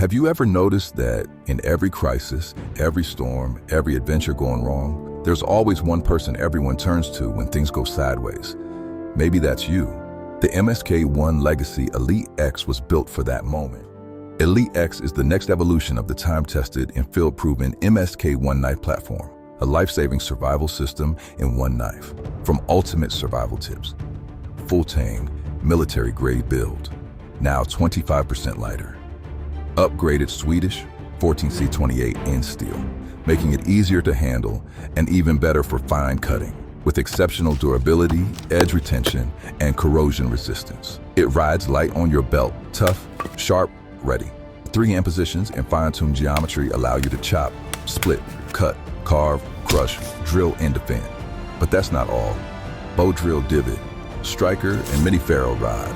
Have you ever noticed that in every crisis, every storm, every adventure going wrong, there's always one person everyone turns to when things go sideways? Maybe that's you. The MSK-1 Legacy Elite X was built for that moment. Elite X is the next evolution of the time-tested and field-proven MSK-1 knife platform, a life-saving survival system in one knife. From ultimate survival tips, full tang, military-grade build, now 25% lighter. Upgraded Swedish 14C28 in steel, making it easier to handle and even better for fine cutting. With exceptional durability, edge retention, and corrosion resistance. It rides light on your belt, tough, sharp, ready. 3-hand positions and fine-tuned geometry allow you to chop, split, cut, carve, crush, drill, and defend. But that's not all. Bow drill divot, striker, and mini ferro rod.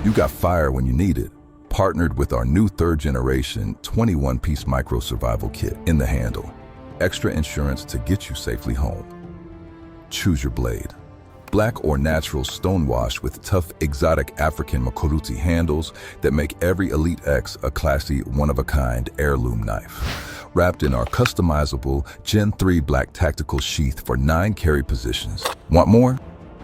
You got fire when you need it. Partnered with our new 3rd generation 21-piece micro survival kit in the handle. Extra insurance to get you safely home. Choose your blade. Black or natural stonewash with tough exotic African makuruti handles that make every Elite X a classy, one-of-a-kind heirloom knife. Wrapped in our customizable Gen 3 black tactical sheath for 9 carry positions. Want more?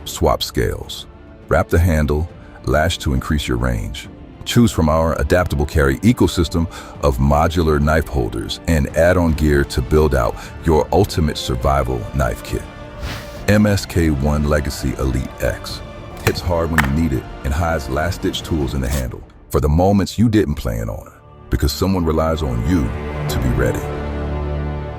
Swap scales. Wrap the handle, lash to increase your range. Choose from our adaptable carry ecosystem of modular knife holders and add-on gear to build out your ultimate survival knife kit. MSK-1 Legacy Elite X hits hard when you need it and hides last-ditch tools in the handle for the moments you didn't plan on, because someone relies on you to be ready.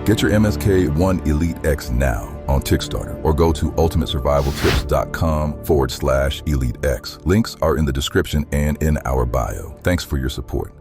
Get your MSK-1 Elite X now on Kickstarter or go to ultimatesurvivaltips.com/EliteX. Links are in the description and in our bio. Thanks for your support.